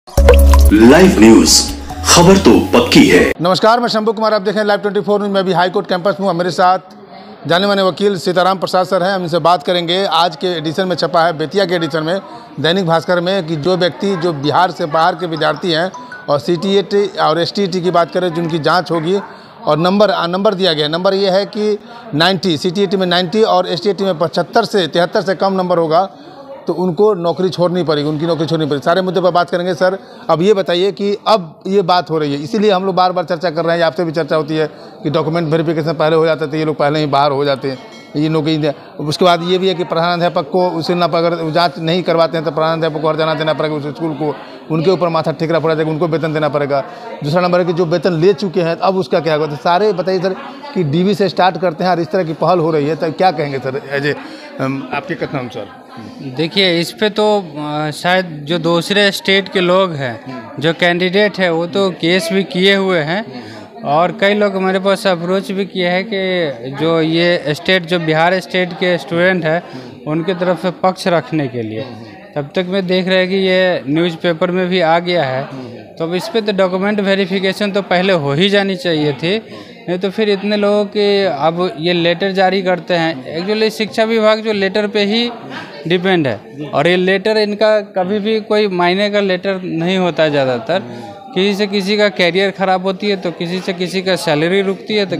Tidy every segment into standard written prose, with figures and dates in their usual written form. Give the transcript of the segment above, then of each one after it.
Live news, खबर तो पक्की है। नमस्कार, मैं शंभू कुमार, आप देखें लाइव 24 न्यूज। मैं भी हाईकोर्ट कैंपस में हूं। मेरे साथ जाने माने वकील सीताराम प्रसाद सर हैं। हम इनसे बात करेंगे। आज के एडिशन में छपा है, बेतिया के एडिशन में, दैनिक भास्कर में, कि जो व्यक्ति जो बिहार से बाहर के विद्यार्थी हैं और CTET और STET की बात करें, जिनकी जाँच होगी और नंबर दिया गया। नंबर ये है कि 90, CTET में 90 और STET में 75 से 73 से कम नंबर होगा तो उनको नौकरी छोड़नी पड़ेगी, उनकी नौकरी छोड़नी पड़ेगी। सारे मुद्दे पर बात करेंगे। सर, अब ये बताइए कि अब ये बात हो रही है, इसीलिए हम लोग बार बार चर्चा कर रहे हैं, आपसे भी चर्चा होती है कि डॉक्यूमेंट वेरिफिकेशन पहले हो जाते थे, ये लोग पहले ही बाहर हो जाते हैं, ये नौकरी। उसके बाद ये भी है कि प्रधानाध्यापक को उसे ना, अगर जाँच नहीं करवाते हैं तो प्रधानाध्यापक को हर जाना देना पड़ेगा, उस स्कूल को, उनके ऊपर माथा ठेकना पड़ जाएगा, उनको वेतन देना पड़ेगा। दूसरा नंबर है कि जो वेतन ले चुके हैं अब उसका क्या होगा। तो सारे बताइए सर कि DV से स्टार्ट करते हैं और इस तरह की पहल हो रही है, तो क्या कहेंगे सर एज ए आपके कथन अनुसार? देखिए, इस पे तो शायद जो दूसरे स्टेट के लोग हैं, जो कैंडिडेट है, वो तो केस भी किए हुए हैं और कई लोग हमारे पास अप्रोच भी किए हैं कि जो ये स्टेट, जो बिहार स्टेट के स्टूडेंट हैं, उनके तरफ से पक्ष रखने के लिए। तब तक मैं देख रहे हैं कि ये न्यूज़पेपर में भी आ गया है। तो अब इस पे तो डॉक्यूमेंट वेरिफिकेशन तो पहले हो ही जानी चाहिए थी, नहीं तो फिर इतने लोगों के अब ये लेटर जारी करते हैं। एक्चुअली शिक्षा विभाग जो लेटर पे ही डिपेंड है और ये लेटर इनका कभी भी कोई मायने का लेटर नहीं होता है। ज़्यादातर किसी से किसी का कैरियर ख़राब होती है तो किसी से किसी का सैलरी रुकती है तो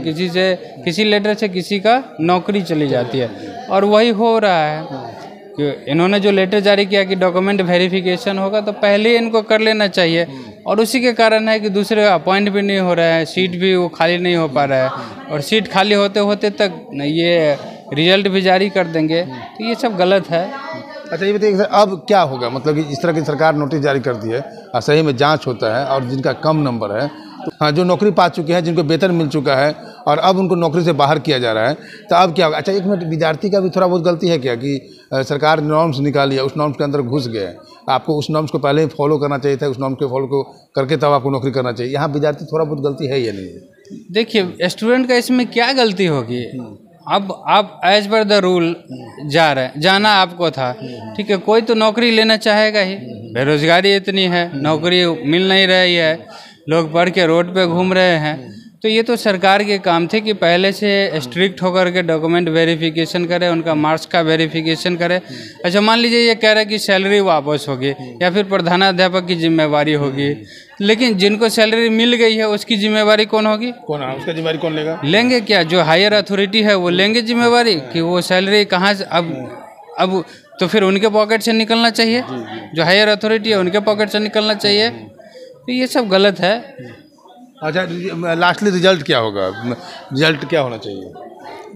किसी लेटर से किसी का नौकरी चली जाती है। और वही हो रहा है कि इन्होंने जो लेटर जारी किया कि डॉक्यूमेंट वेरिफिकेशन होगा, तो पहले इनको कर लेना चाहिए। और उसी के कारण है कि दूसरे अपॉइंट भी नहीं हो रहा है, सीट भी वो खाली नहीं हो पा रहा है और सीट खाली होते होते तक ये रिजल्ट भी जारी कर देंगे, तो ये सब गलत है। अच्छा, ये बताइए सर, अब क्या होगा? मतलब कि इस तरह की सरकार नोटिस जारी करती है और सही में जांच होता है और जिनका कम नंबर है, तो हाँ, जो नौकरी पा चुके हैं, जिनको वेतन मिल चुका है और अब उनको नौकरी से बाहर किया जा रहा है, तो अब क्या होगा? अच्छा, एक मिनट, विद्यार्थी का भी थोड़ा बहुत गलती है क्या कि सरकार नॉर्म्स निकाली है, उस नॉर्म्स के अंदर घुस गए? आपको उस नॉर्म्स को पहले ही फॉलो करना चाहिए था, उस नॉर्म्स के फॉलो को करके तब आपको नौकरी करना चाहिए। यहाँ विद्यार्थी थोड़ा बहुत गलती है या नहीं? देखिए, स्टूडेंट का इसमें क्या गलती होगी? अब आप एज पर द रूल जा रहे हैं, जाना आपको था, ठीक है, कोई तो नौकरी लेना चाहेगा ही। बेरोजगारी इतनी है, नौकरी मिल नहीं रही है, लोग पढ़ के रोड पे घूम रहे हैं। तो ये तो सरकार के काम थे कि पहले से स्ट्रिक्ट होकर के डॉक्यूमेंट वेरिफिकेशन करें, उनका मार्क्स का वेरिफिकेशन करें। अच्छा, मान लीजिए ये कह रहा है कि सैलरी वापस होगी या फिर प्रधानाध्यापक की जिम्मेवारी होगी, लेकिन जिनको सैलरी मिल गई है उसकी जिम्मेवारी कौन होगी? उसका जिम्मेवारी कौन लेगा? लेंगे क्या? जो हायर अथॉरिटी है वो लेंगे जिम्मेवारी कि वो सैलरी कहाँ से अब तो फिर उनके पॉकेट से निकलना चाहिए। जो हायर अथॉरिटी है उनके पॉकेट से निकलना चाहिए। तो ये सब गलत है। अच्छा, लास्टली रिजल्ट क्या होगा? रिजल्ट क्या होना चाहिए?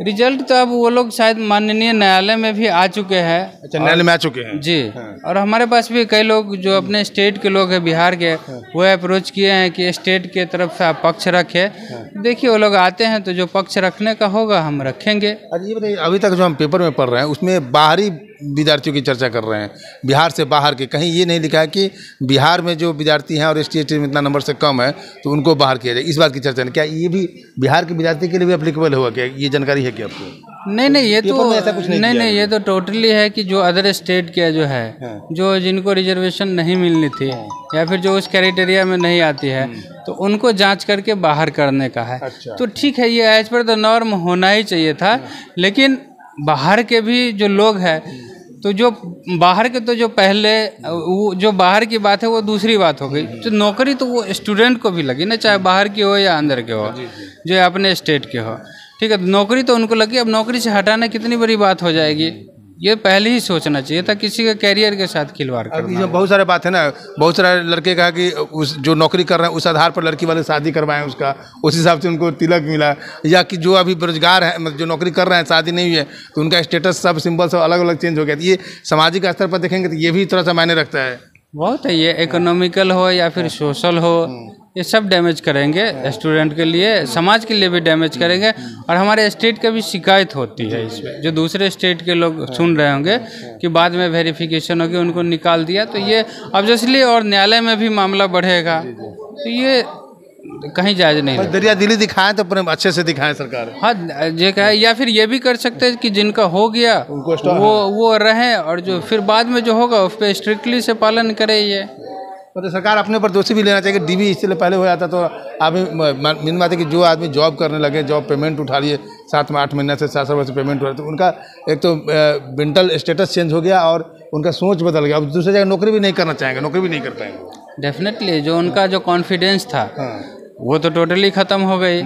रिजल्ट तो अब वो लोग शायद माननीय न्यायालय में भी आ चुके हैं। अच्छा, न्यायालय में आ चुके हैं जी। हाँ। और हमारे पास भी कई लोग जो अपने स्टेट के लोग हैं, बिहार के, वो अप्रोच किए हैं कि स्टेट के तरफ से आप पक्ष रखें। देखिए, वो लोग आते हैं तो जो पक्ष रखने का होगा हम रखेंगे। अरे ये बताइए, अभी तक जो हम पेपर में पढ़ रहे हैं उसमें बाहरी विद्यार्थियों की चर्चा कर रहे हैं, बिहार से बाहर के। कहीं ये नहीं लिखा है कि बिहार में जो विद्यार्थी हैं और STET में इतना नंबर से कम है तो उनको बाहर किया जाए। इस बात की चर्चा नहीं। क्या ये भी बिहार के विद्यार्थी के लिए भी एप्लीकेबल होगा? क्या ये जानकारी है क्या आपको? नहीं, ये तो ऐसा कुछ नहीं, ये तो टोटली है कि जो अदर स्टेट के जो है, जो जिनको रिजर्वेशन नहीं मिलनी थी या फिर जो उस क्राइटेरिया में नहीं आती है, तो उनको जांच करके बाहर करने का है। अच्छा। तो ठीक है, ये एज पर द नॉर्म होना ही चाहिए था। लेकिन बाहर के भी जो लोग हैं, तो जो बाहर के, तो जो पहले वो जो बाहर की बात है वो दूसरी बात हो गई। तो नौकरी तो वो स्टूडेंट को भी लगी ना, चाहे बाहर की हो या अंदर के हो, जो अपने स्टेट के हो, ठीक है, नौकरी तो उनको लगी। अब नौकरी से हटाना कितनी बड़ी बात हो जाएगी? ये पहले ही सोचना चाहिए था, किसी के कैरियर के साथ खिलवाड़ करना। बहुत सारे बात है ना, बहुत सारे लड़के कहा कि उस जो नौकरी कर रहे हैं उस आधार पर लड़की वाले शादी करवाएं, उसका उस हिसाब से उनको तिलक मिला, या कि जो अभी बेरोजगार है, जो नौकरी कर रहे हैं, शादी नहीं हुई है, तो उनका स्टेटस सब सिंबल सब अलग अलग चेंज हो गया। ये सामाजिक स्तर पर देखेंगे तो ये भी थोड़ा सा मायने रखता है। बहुत है, ये इकोनॉमिकल हो या फिर सोशल हो, ये सब डैमेज करेंगे स्टूडेंट के लिए, समाज के लिए भी डैमेज करेंगे। और हमारे स्टेट का भी शिकायत होती है इसमें, जो दूसरे स्टेट के लोग सुन रहे होंगे कि बाद में वेरिफिकेशन होगी, उनको निकाल दिया, तो ये ऑब्वियसली और न्यायालय में भी मामला बढ़ेगा। तो ये कहीं जायज नहीं है। दरिया दिली दिखाएं तो अच्छे से दिखाएं सरकार। हाँ, ये कहा, या फिर ये भी कर सकते हैं कि जिनका हो गया वो रहें, और जो फिर बाद में जो होगा उस पर स्ट्रिक्टली से पालन करे। ये मतलब सरकार अपने पर दोषी भी लेना चाहिए। डीबी इससे पहले हो जाता तो अभी मीन बात है कि जो आदमी जॉब करने लगे, जॉब पेमेंट उठा लिए 7 में 8 महीने से 7 वर्ष से पेमेंट हो रहा, तो उनका एक तो मेंटल स्टेटस चेंज हो गया और उनका सोच बदल गया। अब दूसरी जगह नौकरी भी नहीं करना चाहेंगे, नौकरी भी नहीं कर पाएंगे। डेफिनेटली जो उनका जो कॉन्फिडेंस था वो तो टोटली ख़त्म हो गई।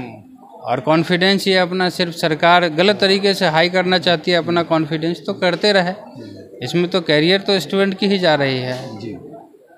और कॉन्फिडेंस ये अपना सिर्फ सरकार गलत तरीके से हाई करना चाहती है, अपना कॉन्फिडेंस तो करते रहे, इसमें तो कैरियर तो स्टूडेंट की ही जा रही है। जी,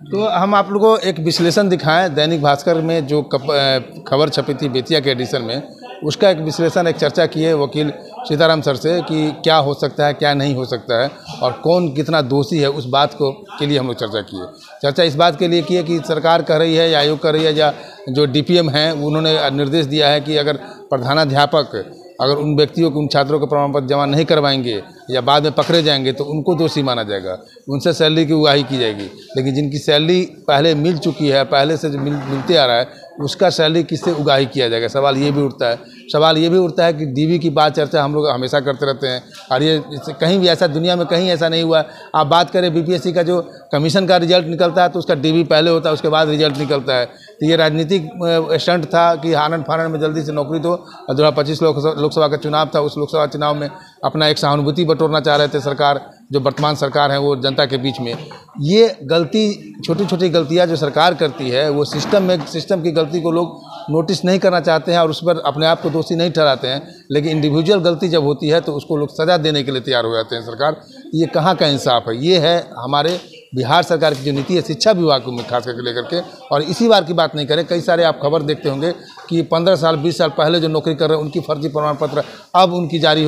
तो हम आप लोगों को एक विश्लेषण दिखाएं। दैनिक भास्कर में जो खबर छपी थी बेतिया के एडिशन में, उसका एक विश्लेषण, एक चर्चा की है वकील सीताराम सर से कि क्या हो सकता है, क्या नहीं हो सकता है और कौन कितना दोषी है, उस बात को के लिए हम लोग चर्चा की है। चर्चा इस बात के लिए की है कि सरकार कह रही है या आयोग कर रही है या जो डीपीएम हैं उन्होंने निर्देश दिया है कि अगर प्रधानाध्यापक अगर उन व्यक्तियों को, उन छात्रों को प्रमाण पत्र जमा नहीं करवाएंगे या बाद में पकड़े जाएंगे तो उनको दोषी माना जाएगा, उनसे सैलरी की उगाही की जाएगी। लेकिन जिनकी सैलरी पहले मिल चुकी है, पहले से जो मिलते आ रहा है, उसका सैलरी किससे उगाही किया जाएगा, सवाल ये भी उठता है। सवाल ये भी उठता है कि डीबी की बात चर्चा हम लोग हमेशा करते रहते हैं और ये कहीं भी ऐसा दुनिया में कहीं ऐसा नहीं हुआ। आप बात करें बीपीएससी का जो कमीशन का रिजल्ट निकलता है तो उसका डीबी पहले होता है, उसके बाद रिजल्ट निकलता है। तो ये राजनीतिक स्टंट था कि आनंद फानंद में जल्दी से नौकरी दो। 2025 लोकसभा का चुनाव था, उस लोकसभा चुनाव में अपना एक सहानुभूति बटोरना चाह रहे थे सरकार, जो वर्तमान सरकार है वो जनता के बीच में। ये गलती, छोटी छोटी गलतियां जो सरकार करती है वो सिस्टम की गलती को लोग नोटिस नहीं करना चाहते हैं और उस पर अपने आप को दोषी नहीं ठहराते हैं। लेकिन इंडिविजुअल गलती जब होती है तो उसको लोग सज़ा देने के लिए तैयार हो जाते हैं सरकार। ये कहाँ का इंसाफ है? ये है हमारे बिहार सरकार की जो नीति है शिक्षा विभाग को खास करके लेकर के। और इसी बार की बात नहीं करें, कई सारे आप खबर देखते होंगे कि 15 साल 20 साल पहले जो नौकरी कर रहे हैं उनकी फर्जी प्रमाण पत्र अब उनकी जारी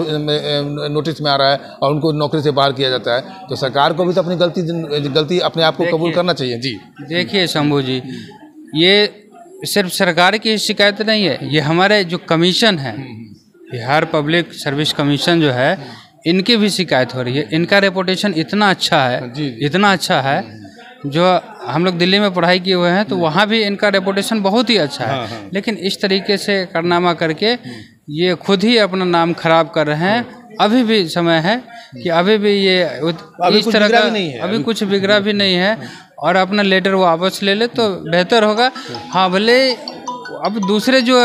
नोटिस में आ रहा है और उनको नौकरी से बाहर किया जाता है। तो सरकार को भी तो अपनी गलती अपने आप को कबूल करना चाहिए। जी देखिए शंभू जी, ये सिर्फ सरकार की शिकायत नहीं है, ये हमारे जो कमीशन है, बिहार पब्लिक सर्विस कमीशन जो है, इनकी भी शिकायत हो रही है। इनका रेपुटेशन इतना अच्छा है, इतना अच्छा है, जो हम लोग दिल्ली में पढ़ाई किए हुए हैं तो वहाँ भी इनका रेपुटेशन बहुत ही अच्छा है। लेकिन इस तरीके से कारनामा करके ये खुद ही अपना नाम खराब कर रहे हैं। अभी भी समय है कि अभी भी ये इस तरह का अभी कुछ बिगड़ा भी नहीं है और अपना लेटर वापस ले ले तो बेहतर होगा। हाँ, भले अब दूसरे जो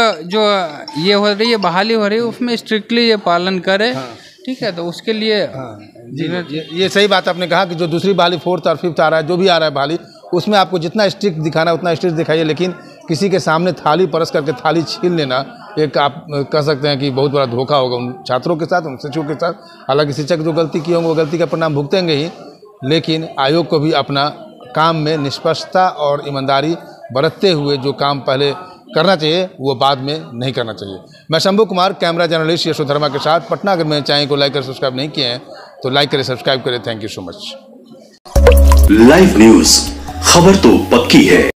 ये हो रही है, बहाली हो रही है, उसमें स्ट्रिक्टली ये पालन करे। ठीक है, तो उसके लिए ये सही बात आपने कहा कि जो दूसरी बहाली 4th और 5th आ रहा है, जो भी आ रहा है बहाली, उसमें आपको जितना स्ट्रिक्ट दिखाना उतना स्ट्रिक्ट दिखाइए। लेकिन किसी के सामने थाली परस करके थाली छीन लेना एक आप कह सकते हैं कि बहुत बड़ा धोखा होगा उन छात्रों के साथ, उन शिक्षकों के साथ। हालांकि शिक्षक जो गलती की होंगे वो गलती का परिणाम भुगतेंगे ही, लेकिन आयोग को भी अपना काम में निष्पक्षता और ईमानदारी बरतते हुए जो काम पहले करना चाहिए वो बाद में नहीं करना चाहिए। मैं शंभू कुमार, कैमरा जर्नलिस्ट यशोधर्मा के साथ पटना। अगर मेरे चैनल को लाइक और सब्सक्राइब नहीं किए हैं तो लाइक करें, सब्सक्राइब करें। Thank you so much. Live news, खबर तो पक्की है।